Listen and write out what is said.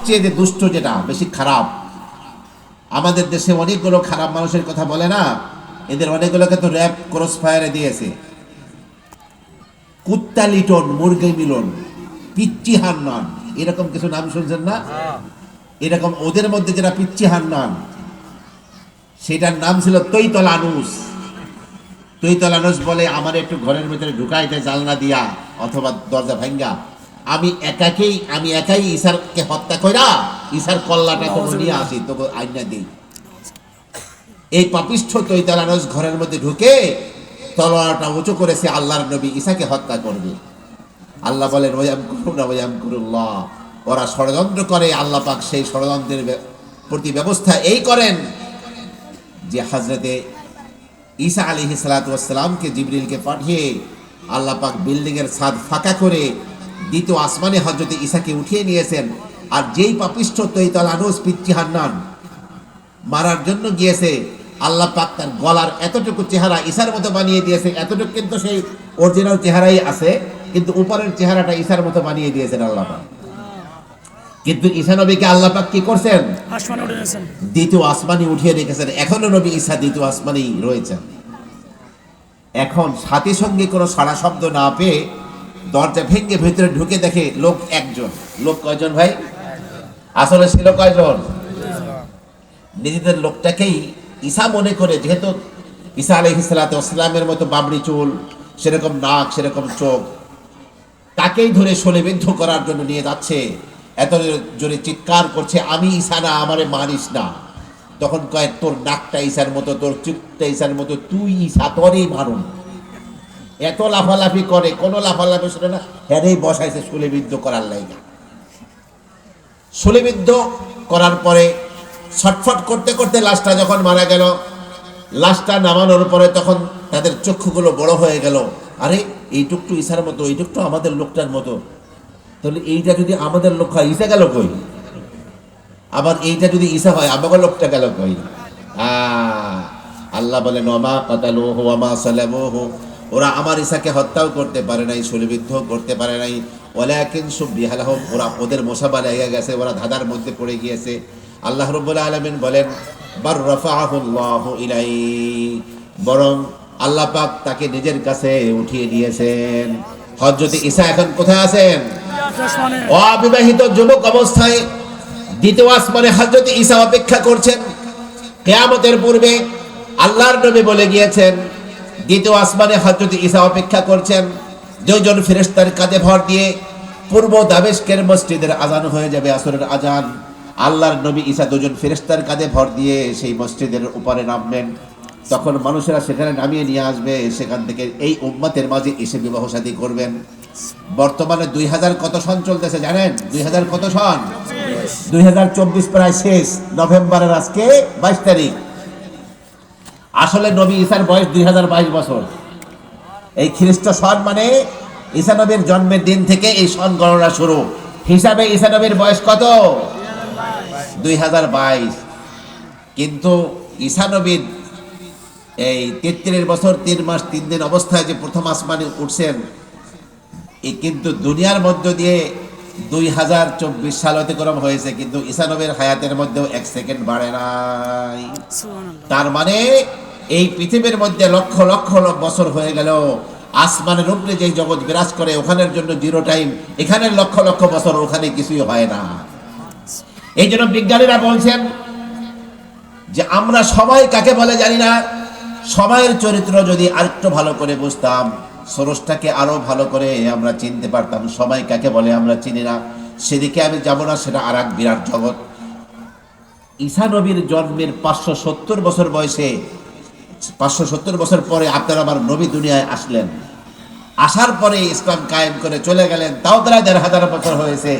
সবচেয়ে দুষ্ট যেটা বেশি খারাপ, আমাদের দেশে অনেকগুলো খারাপ মানুষের কথা বলে না, এদের অনেকগুলোকে তো র্যাব ক্রস ফায়ারে দিয়েছে। কুত্তা লিটন, মুরগি মিলন, পিচ্চি হান্নান, এরকম কিছু নাম শুনছেন না? এরকম ওদের মধ্যে যেটা পিচ্চি হান্নান, সেটার নাম ছিল তৈতলানুস। তৈতলানুস বলে আমার একটু ঘরের ভিতরে ঢুকাইতে জানলা দিয়া অথবা দরজা ভাঙ্গা, আমি একাই ঈশারকে হত্যা কইরা ঈশার কল্লাটা তো নিয়ে আসি, তোকে আইনা দিই। এই পাপিষ্ঠ তৈতলানুস ঘরের মধ্যে ঢুকে তলোয়ারটা উঁচু করেছে, আল্লাহর নবী ঈসাকে হত্যা করবে। আল্লাহ বলেন ওয়ায়ামকুরুল্লাহ, ওরা ষড়যন্ত্র করে, আল্লাহ পাক সেই ষড়যন্ত্রের প্রতি ব্যবস্থা এই করেন যে হযরতে ঈসা আলাইহিস সালাতু ওয়াস সালামকে জিবরিলকে পাঠিয়ে আল্লাহ পাক বিল্ডিং এর ছাদ ফাঁকা করে দ্বিতীয় আসমানে হযরতে ঈসাকে উঠিয়ে নিয়েছেন। আর যেই পাপিষ্ঠ তৈতলানুস পিচ্চি হান্নান মারার জন্য গিয়েছে, আল্লাহ পাক তার গলার এতটুকু চেহারা ঈসার মতো বানিয়ে দিয়েছে, এতটুকু কিন্তু সেই অরিজিনাল চেহারাই আছে, কিন্তু উপরের চেহারাটা ঈসার মতো বানিয়ে দিয়েছেন আল্লাহ পাক। কিন্তু ঈসা নবীকে আল্লাহ পাক কি করছেন? দ্বিতীয় আসমানে উঠিয়ে রেখেছেন। এখনো নবী ঈসা দ্বিতীয় আসমানেই রয়েছেন। এখন সাথে সঙ্গে কোনো সাড়া শব্দ না পেয়ে দরজা ভেঙে ভেতরে ঢুকে দেখে লোক একজন। লোক কয়জন ভাই? আসলে ছিল কয়জন? নিজেদের লোকটাকেই ঈসা মনে করে, যেহেতু ঈসা আলাইহিস সালাতু ওয়াস সালামের মতো বাবরি চুল, সেরকম নাক, সেরকম চোখ, তাকেই ধরে শোলেবিদ্ধ করার জন্য নিয়ে যাচ্ছে। এত জোরে চিৎকার করছে, আমি ঈসা না, আমারে মারিস না। তখন কয়, তোর নাকটা ঈসার মতো, তোর চুপটা ঈসার মতো, তুই ঈসা, তোরই মারুন। এত লাফালাফি করে, কোনো লাফালাফি শুনে না, হ্যারেই বসাইছে শোলেবিদ্ধ করার লাইগা। শোলেবিদ্ধ করার পরে ছটফট করতে করতে লাশটা যখন মারা গেল, লাশটা নামানোর পরে তখন তাদের চক্ষুগুলো বড় হয়ে গেল। আরে এইটুকটু ঈসার মতো, এইটুকটু আমাদের লোকটার মতো, তাহলে এইটা যদি আমাদের লোক হয় ঈসা গেল কই? আবার এইটা যদি ঈসা হয় আমাদের লোকটা গেল কই? আল্লাহ বলেন ওমা কাতালুহু ওমা সালামুহু, ওরা আমার ঈসাকে হত্যাও করতে পারে নাই, শোলবিদ্ধ করতে পারে নাই, ওয়ালাকিন শুববিহা লাহুম, ওরা ওদের মোসাবা লেগে গেছে, ওরা ধাঁধার মধ্যে পড়ে গিয়েছে। আল্লাহ রাব্বুল আলামিন বলেন বার রাফাআহুল্লাহু ইলাইহি, বরং আল্লাহ পাক তাকে নিজের কাছে উঠিয়ে নিয়েছেন। হযরত ঈসা এখন কোথায় আছেন? অবিবাহিত যুবক অবস্থায় দ্বিতীয় আসমানে হযরত ঈসা অপেক্ষা করছেন। কিয়ামতের পূর্বে আল্লাহর নবী বলে গিয়েছেন, দ্বিতীয় আসমানে হযরত ঈসা অপেক্ষা করছেন। দুইজন ফেরেশতার কাঁধে ভর দিয়ে পূর্ব দামেস্কের মসজিদের আজান হয়ে যাবে, আসরের আজান। আল্লাহর নবী ঈসা দুজন ফেরেশতার কাঁধে ভর দিয়ে সেই মসজিদের উপরে নামবেন। তখন মানুষেরা সেখানে নামিয়ে নিয়ে আসবে, সেখান থেকে এই উম্মতের মাঝে এসে বিবাহ শাদী করবেন। বর্তমানে 2000 কত সন চলতেছে জানেন? 2000 কত সন? 2024 প্রায় শেষ, নভেম্বরের আজকে 22 তারিখ। আসলে নবী ঈসার বয়স 2022 বছর। এই খ্রিস্ট সন মানে ঈসা নবীর জন্মের দিন থেকে এই সন গণনা শুরু। হিসাবে ঈসা নবীর বয়স কত? 2022। কিন্তু ঈসা নবীর এই 33 বছর 3 মাস 3 দিন অবস্থায় যে প্রথম আসমানে উঠছেন, এই কিন্তু দুনিয়ার মধ্য দিয়ে 2024 সাল অতিক্রম হয়েছে, কিন্তু ঈসা নবীর হায়াতের মধ্যেও 1 সেকেন্ড বাড়ে নাই। তার মানে এই পৃথিবীর মধ্যে লক্ষ লক্ষ বছর হয়ে গেল, আসমানের উপরে যে জগৎ বিরাজ করে ওখানের জন্য জিরো টাইম, এখানে লক্ষ লক্ষ বছর, ওখানে কিছুই হয় না। এই জন্য বিজ্ঞানীরা বলছেন যে আমরা সবাই কাকে বলে জানি না, সময়ের চরিত্র যদি আরেকটু ভালো করে বুঝতাম, স্রষ্টাকে আরো ভালো করে আমরা চিনতে পারতাম। সময় কাকে বলে আমরা চিনি না, সেদিকে আমি যাব না, সেটা আর এক বিরাট জগৎ। ঈসা নবীর জন্মের 570 বছর বয়সে, 570 বছর পরে আপনার আমার নবী দুনিয়ায় আসলেন। আসার পরে ইসলাম কায়েম করে চলে গেলেন, তাও প্রায় 1500 বছর হয়েছে।